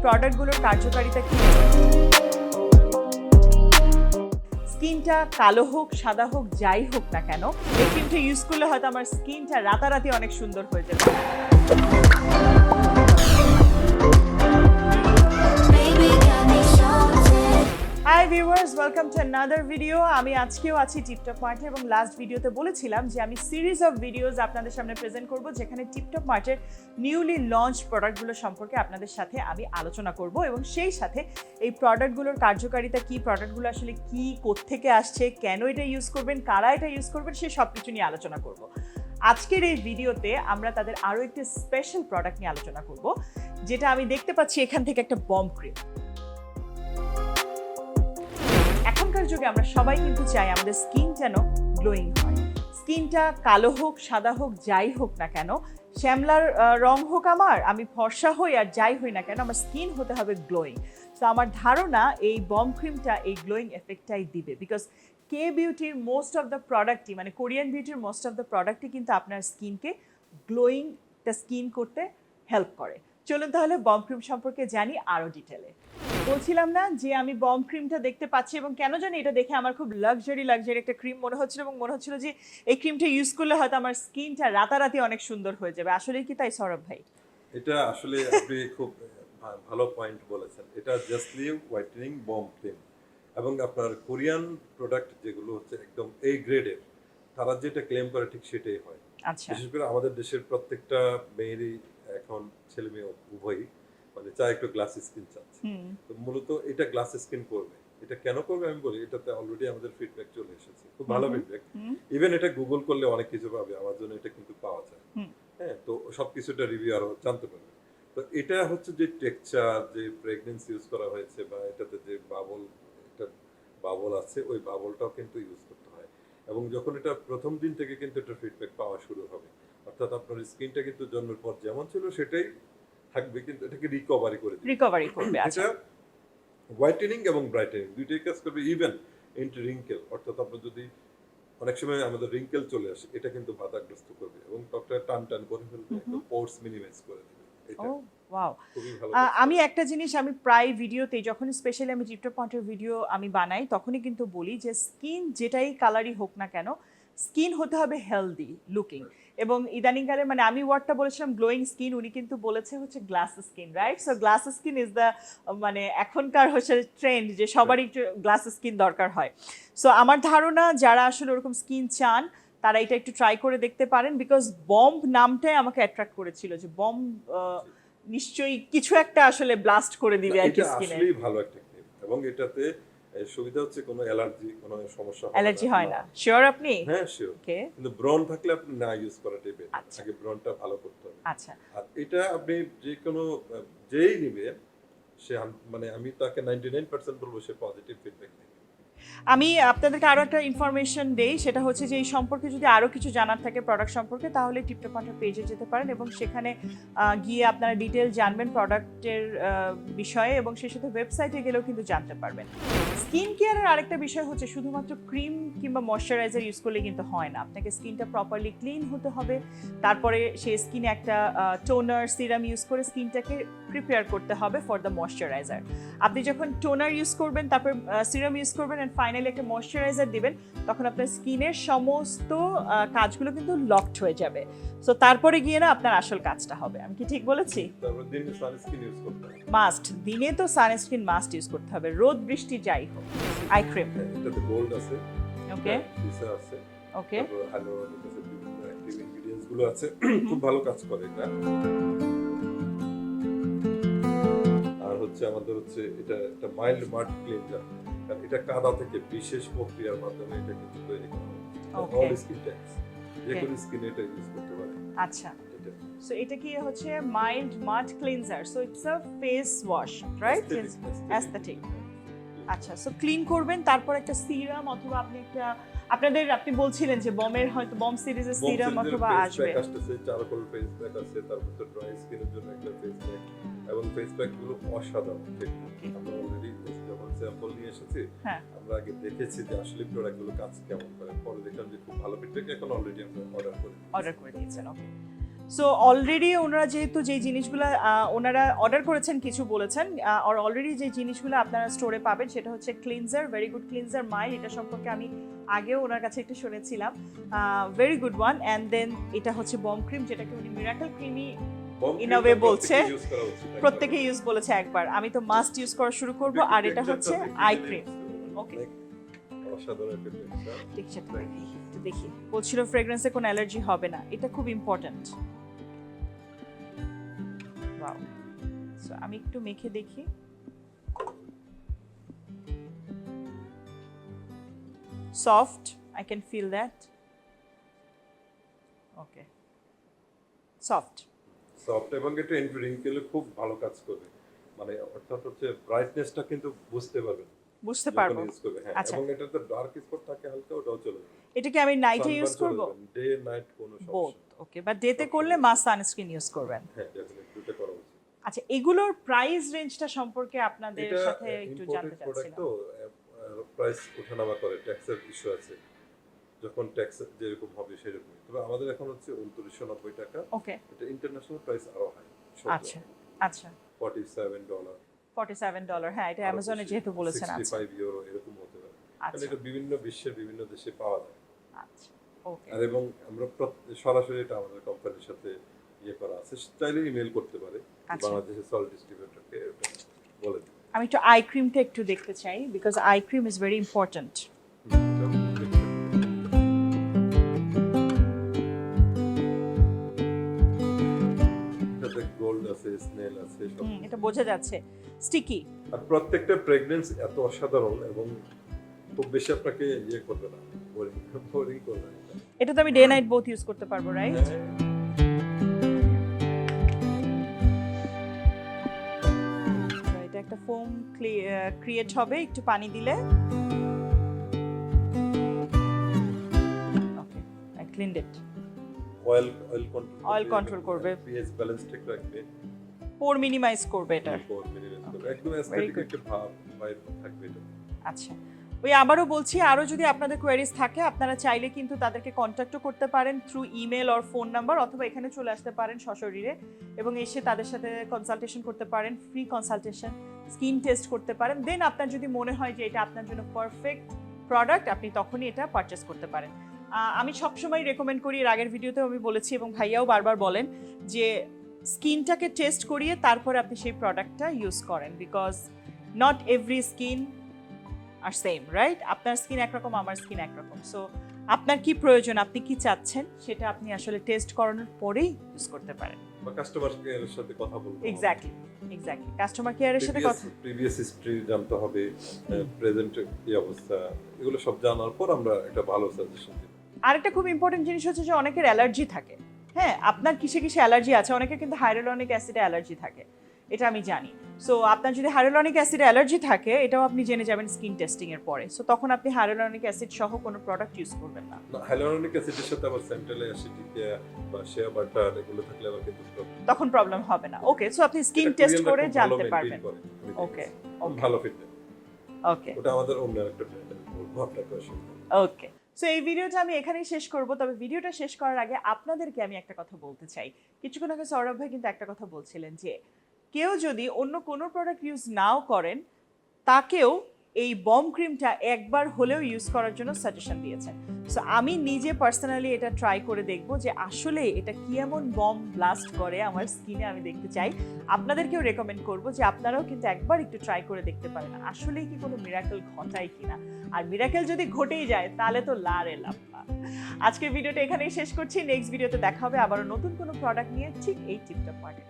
প্রোডাক্টগুলোর কার্যকারিতা কি? স্কিনটা কালো হোক সাদা হোক যাই হোক না কেন, এই ক্রিমটা ইউজ করলে হয়তো আমার স্কিনটা রাতারাতি অনেক সুন্দর হয়ে যাবে। Hi viewers, welcome to another video. আমি আজকেও আছি টিপটপ মার্টে এবং লাস্ট ভিডিওতে বলেছিলাম যে আমি সিরিজ অফ ভিডিওস আপনাদের সামনে প্রেজেন্ট করব, যেখানে টিপটপ মার্টের নিউলি লঞ্চ প্রোডাক্টগুলো সম্পর্কে আপনাদের সাথে আমি আলোচনা করব এবং সেই সাথে এই প্রোডাক্টগুলোর কার্যকারিতা কি, প্রোডাক্টগুলো আসলে কি, কোত্থেকে আসছে, কেন এটা ইউজ করবেন, কারা এটা ইউজ করবেন, সে সব কিছু নিয়ে আলোচনা করব। আজকের এই ভিডিওতে আমরা তাদের আরও একটি স্পেশাল প্রোডাক্ট নিয়ে আলোচনা করব, যেটা আমি দেখতে পাচ্ছি এখান থেকে একটা বম ক্রিম। এখনকার যুগে আমরা সবাই কিন্তু চাই আমাদের স্কিন যেন গ্লোয়িং হয়। স্কিনটা কালো হোক সাদা হোক যাই হোক না কেন, শ্যামলার রং হোক আমি ফর্সা হই আর যাই হই না কেন, আমার স্কিন হতে হবে গ্লোয়িং। তো আমার ধারণা এই বম ক্রিমটা এই গ্লোয়িং এফেক্টটাই দিবে, বিকজ কে বিউটির মোস্ট অফ দ্য প্রোডাক্টই, মানে কোরিয়ান বিউটির মোস্ট অফ দ্য প্রোডাক্টই কিন্তু আপনার স্কিনকে গ্লোয়িং স্কিন করতে হেল্প করে। চলুন তাহলে বম ক্রিম সম্পর্কে জানি আরও ডিটেলে। বলছিলাম না যে আমি বম ক্রিমটা দেখতে পাচ্ছি এবং কেন জানি এটা দেখে আমার খুব লাক্সারি একটা ক্রিম মনে হচ্ছিল এবং মনে হচ্ছিল যে এই ক্রিমটা ইউজ করলে হয়তো আমার স্কিনটা রাতারাতি অনেক সুন্দর হয়ে যাবে। আসলে কি তাই সৌরভ ভাই? এটা আসলে আপনি খুব ভালো পয়েন্ট বলেছেন। এটা জাস্টলি হোয়াইটেনিং বম ক্রিম এবং আপনার কোরিয়ান প্রোডাক্ট যেগুলো হচ্ছে একদম এই গ্রেডের, তারা যেটা ক্লেম করে ঠিক সেটাই হয়। আচ্ছা, বিশেষ করে আমাদের দেশের প্রত্যেকটা মেয়েরই এখন, ছেলে মেয়ে উভয়ই, মানে চায় একটু গ্লাস স্কিন চাচ্ছে। তো মূলত এটা গ্লাস স্কিন করবে। এটা কেন করবে আমি বলি, এটাতে অলরেডি আমাদের ফিডব্যাক চলে এসেছে, খুব ভালো ফিডব্যাক। ইভেন এটা গুগল করলে অনেক কিছু পাবে, আমার জন্য এটা কিন্তু পাওয়া যায়। হ্যাঁ, তো সবকিছুটা রিভিউ আরো জানতে পারবে। তো এটা হচ্ছে যে টেক্সচার, যে প্রেগনেন্সি ইউজ করা হয়েছে বা এটাতে যে বাবল আছে, ওই বাবলটাও কিন্তু ইউজ করতে হয়। এবং যখন এটা প্রথম দিন থেকে কিন্তু এটা ফিডব্যাক পাওয়া শুরু হবে, অর্থাৎ আপনার স্কিনটা কিন্তু জন্মের পর যেমন ছিল সেটাই থাকবে, কিন্তু এটাকে রিকভারি করবে। আচ্ছা, এটা হোয়াইটেনিং এবং ব্রাইটেনিং দুইটাই কাজ করবে। ইভেন এন্টি রিঙ্কেল, অর্থাৎ আপনার যদি অনেক সময় আমাদের রিঙ্কেল চলে আসে, এটা কিন্তু বাধাগ্রস্ত করবে এবং ত্বকটা টান করে ফেলবে, একদম পোরস মিনিমাইজ করে দেবে। এটা ওয়াও। খুবই ভালো। আমি একটা জিনিস আমি প্রায় ভিডিওতে, যখন স্পেশালি আমি টিপটপ পয়েন্টের ভিডিও আমি বানাই, তখনই কিন্তু বলি যে স্কিন যেটাই কালারই হোক না কেন, স্কিন হতে হবে হেলদি লুকিং। এবং ইদানিংকালে, মানে আমি ওয়ার্ডটা বলেছিলাম গ্লোয়িং স্কিন, উনি কিন্তু বলেছে হচ্ছে glass skin, right? So glass skin is the, মানে এখনকার হচ্ছে ট্রেন্ড যে সবারই গ্লাস স্কিন দরকার হয়। সো আমার ধারণা যারা আসলে ওরকম স্কিন চান তারা এটা একটু ট্রাই করে দেখতে পারেন, বিকজ বম্ব নামটাই আমাকে অ্যাট্রাক্ট করেছিল, যে বম্ব নিশ্চয়ই কিছু একটা আসলে ব্লাস্ট করে দিবে আর কি স্কিনে। আসলেই ভালো একটা ক্রিম এবং এটাতে সুবিধা হচ্ছে কোনো কোনো সমস্যা অ্যালার্জি হয় না। শিওর আপনি? হ্যাঁ শিওর। ওকে, কিন্তু ব্রন থাকলে আপনি না ইউজ করাটাই বেটার। আচ্ছা। আগে ব্রনটা ভালো করতে হবে। আচ্ছা, আর এটা আপনি যে কোনো যেই নিবে, সে মানে আমি তাকে 99% বলবো সে পজিটিভ ফিডব্যাক দেবে। আমি আপনাদেরকে আরও একটা ইনফরমেশন দেই, সেটা হচ্ছে যে এই সম্পর্কে যদি আরও কিছু জানার থাকে প্রোডাক্ট সম্পর্কে, তাহলে টিপটপ পয়েন্টের পেজে যেতে পারেন এবং সেখানে গিয়ে আপনারা ডিটেল জানবেন প্রোডাক্টের বিষয়ে, এবং সেই সাথে ওয়েবসাইটে গেলেও কিন্তু জানতে পারবেন। স্কিন কেয়ারের আরেকটা বিষয় হচ্ছে শুধুমাত্র ক্রিম কিংবা ময়শ্চারাইজার ইউজ করলে কিন্তু হয় না, আপনাকে স্কিনটা প্রপারলি ক্লিন হতে হবে। তারপরে সেই স্কিনে একটা টোনার সিরাম ইউজ করে স্কিনটাকে প্রিপেয়ার করতে হবে ফর দ্য ময়শ্চারাইজার। আপনি যখন টোনার ইউজ করবেন, তারপর সিরাম ইউজ করবেন অ্যান্ড ফাইনালি একটা ময়শ্চারাইজার দিবেন, তখন আপনার স্কিনের সমস্ত কাজগুলো কিন্তু লকড হয়ে যাবে। সো তারপরে গিয়ে না আপনার আসল কাজটা হবে। আমি কি ঠিক বলেছি? তারপর দিনে সানস্ক্রিন ইউজ করতে হবে। মাস্ট, দিনে তো সানস্ক্রিন মাস্ট ইউজ করতে হবে, রোদ বৃষ্টি যাই হোক। আই ক্রিম, এটাতে গোল্ড আছে, ওকে ভিসা আছে, ওকে, তারপর হাইলোরনিক অ্যাসিড, বিভিন্ন অ্যাক্টিভ ইনগ্রেডিয়েন্টস গুলো আছে, খুব ভালো কাজ করে এটা। আর হচ্ছে আমাদের হচ্ছে এটা একটা মাইল্ড মাড ক্লিনজার, কারণ এটা কাদা থেকে বিশেষ প্রক্রিয়ার মাধ্যমে এটা কিন্তু তৈরি করা হয়। অল স্কিন টাইপস, যে কোনো স্কিন এটা ইউজ করতে পারে। আচ্ছা। সো এটা কি হচ্ছে mild মাড cleanser, so it's a face wash, right? Aesthetic. আচ্ছা, সো ক্লিন করবেন, তারপর একটা সিরাম অথবা আপনি বলছিলেন যে বমের হয়তো বম সিরিজের সিরাম অথবা আসবে। চারকোল ফেস প্যাক আছে, তারপর তো ড্রাই স্কিনের জন্য একটা ফেস প্যাক, এবং ফেস প্যাক গুলো অসাধারণ। আমরা অলরেডি যখন স্যাম্পল নিয়ে এসেছি, আমরা আগে দেখেছি যে আসলে প্রোডাক্ট গুলো কাজ কেমন করে, পরে দেখলাম যে খুব ভালো ফিডব্যাক, এখন অলরেডি আমরা অর্ডার করে দিয়েছেন। ওকে, সো অলরেডি ওনারা যেহেতু যে জিনিসগুলো ওনারা অর্ডার করেছেন কিছু বলেছেন আর অলরেডি যে জিনিসগুলো আপনারা স্টোরে পাবেন সেটা হচ্ছে cleanser, very good cleanser mild, এটা সম্পর্কে আমি আগেও ওনার কাছে একটু শুনেছিলাম, very good one. And then এটা হচ্ছে বম ক্রিম, যেটাকে উনি miracle creamy in a way বলছে, প্রত্যেকে ইউজ বলেছে একবার, আমি তো মাস্ট ইউজ করা শুরু করব। আর এটা হচ্ছে আই ক্রিম। ওকে, অসাধারণ একটা টেক্সচার। টেক্সচারটা দেখি, বলছিল ফ্রেগ্রেন্সে কোনো অ্যালার্জি হবে না, এটা খুব ইম্পর্ট্যান্ট। ওয়াও, সো আমি একটু মেখে দেখি। Soft, I can feel that. Okay, soft এবং এটা এন্টি রিঙ্কেলে খুব ভালো কাজ করবে, মানে অর্থাৎ হচ্ছে ব্রাইটনেসটা কিন্তু বুঝতে পারবেন, বুঝতে পারবো। ইউজ করবে। হ্যাঁ, আচ্ছা, এবং এটাতে ডার্ক স্পট থাকে হালকা, ওটাও চলে যাবে। এটা কি আমি নাইটে ইউজ করব? ডে নাইট কোনো সমস্যা বোথ। ওকে, বাট ডেতে করলে মাস্ট সানস্ক্রিন ইউজ করবেন। হ্যাঁ, ডেফিনেটলি দুটো করা উচিত। আচ্ছা, এগুলোর প্রাইস রেঞ্জটা সম্পর্কে আপনাদের এটা সাথে একটু জানতে ইম্পোর্টেড প্রোডাক্ট চাচ্ছিলাম। তো প্রাইস ওঠানামা করে, ট্যাক্সের ইস্যু আছে, যখন ট্যাক্স যেরকম হবে সেরকম। তবে আমাদের এখন হচ্ছে 2990 টাকা। ওকে, এটা ইন্টারন্যাশনাল প্রাইস আরো হাই। আচ্ছা আচ্ছা, $47, $47, হ্যাঁ এটা অ্যামাজনে যেহেতু বলেছেন। আচ্ছা 65 ইউরো এরকম হতে পারে। কারণ আচ্ছা এটা বিভিন্ন বিশ্বের বিভিন্ন দেশে পাওয়া যায়। আচ্ছা, ওকে। আর এবং আমরা সরাসরি এটা আমাদের কোম্পানির সাথে ইয়ে করা আছে, চাইলে ইমেল করতে পারে আচ্ছা। বাংলাদেশের সল ডিস্ট্রিবিউটরকে, ওটা বলে দিন। আমি একটু আই ক্রিমটা একটু দেখতে চাই, because eye cream is very important. এটাতে গোল্ড আছে, স্নেল আছে, সব। এটা বোঝা যাচ্ছে, স্টিকি। আর প্রত্যেকটা প্রেগন্যান্স এত অসাধারণ এবং খুব বেশি আপনাকে ইয়ে করবে না, বোরিং করবে না। এটা তো আমি ডে নাইট বোথ ইউজ করতে পারবো, রাইট? এটা একটা ফোম ক্রিয়েট হবে একটু পানি দিলে। Okay, I cleaned it. Oil control করবে, পিএইচ ব্যালেন্স ঠিক রাখবে, পোর মিনিমাইজ করবে এটা। একদম অ্যাস্থেটিক একটা ভাব বাইরে থাকবে এটা। আচ্ছা, ওই আবারও বলছি, আরও যদি আপনাদের কোয়েরিজ থাকে আপনারা চাইলে কিন্তু তাদেরকে কন্ট্যাক্টও করতে পারেন through email or phone number, অথবা এখানে চলে আসতে পারেন সশরীরে এবং এসে তাদের সাথে কনসালটেশন করতে পারেন, ফ্রি কনসালটেশন, স্কিন টেস্ট করতে পারেন। দেন আপনার যদি মনে হয় যে এটা আপনার জন্য পারফেক্ট প্রোডাক্ট, আপনি তখনই এটা পারচেস করতে পারেন। আমি সবসময় রেকমেন্ড করি, এর আগের ভিডিওতেও আমি বলেছি এবং ভাইয়াও বারবার বলেন যে স্কিনটাকে টেস্ট করিয়ে তারপরে আপনি সেই প্রোডাক্টটা ইউজ করেন, because not every skin are same, right? আপনার স্কিন একরকম, আমার স্কিন একরকম। সো আপনার কি প্রয়োজন, আপনি কি চাচ্ছেন, সেটা আপনি আসলে টেস্ট করানোর পরেই ইউজ করতে পারেন। বা কাস্টমার কেয়ারের সাথে কথা বলতে হবে। এক্স্যাক্টলি, কাস্টমার কেয়ারের সাথে কথা। প্রিভিয়াস হিস্ট্রি জানতে হবে, প্রেজেন্ট কি অবস্থা, এগুলো সব জানার পর আমরা একটা ভালো সাজেশন দিব। আরেকটা খুব ইম্পর্টেন্ট জিনিস হচ্ছে যে অনেকের অ্যালার্জি থাকে। হ্যাঁ, আপনার কিসে কিসে অ্যালার্জি আছে, অনেকের কিন্তু হাইরোলনিক অ্যাসিডে অ্যালার্জি থাকে, এটা আমি জানি। সো আপনার যদি হাইরোলনিক অ্যাসিডে অ্যালার্জি থাকে, এটাও আপনি জেনে যাবেন স্কিন টেস্টিং এর পরে। সো তখন আপনি হাইরোলনিক অ্যাসিড সহ কোনো প্রোডাক্ট ইউজ করবেন না। হাইলোরনিক অ্যাসিডের সাথে আবার সেন্ট্রাল অ্যাসিডিটিয়া বা শেয়া বাটার এগুলো থাকলে আবার কিন্তু তখন প্রবলেম হবে না। ওকে, সো আপনি স্কিন টেস্ট করে জানতে পারবেন। ওকে, ভালো ফিটনেস। ওকে, ওটা আমাদের অন্য একটা ব্র্যান্ডের বলবো আপনাকে অসুবিধা। ওকে। সো এই ভিডিওটা আমি এখানেই শেষ করব, তবে ভিডিওটা শেষ করার আগে আপনাদেরকে আমি একটা কথা বলতে চাই। কিছুক্ষণ আগে সৌরভ ভাই কিন্তু একটা কথা বলছিলেন যে কেউ যদি অন্য কোনো প্রোডাক্ট ইউজ নাও করেন, তাকেও এই বম ক্রিমটা একবার হলেও ইউজ করার জন্য সাজেশন দিয়েছেন। সো আমি নিজে পার্সোনালি এটা ট্রাই করে দেখব যে আসলে এটা কি এমন বম ব্লাস্ট করে আমার স্কিনে, আমি দেখতে চাই। আপনাদেরকেও রেকমেন্ড করব যে আপনারাও কিন্তু একবার একটু ট্রাই করে দেখতে পারেন আসলেই কি কোনো মিরাকেল ঘটায় কিনা। আর মিরাকেল যদি ঘটেই যায় তাহলে তো লারে লাপ্পা। আজকের ভিডিওটা এখানেই শেষ করছি, নেক্সট ভিডিওতে দেখা হবে আবারও নতুন কোনো প্রোডাক্ট নিয়ে, ঠিক এই টিপটপ মার্কেট।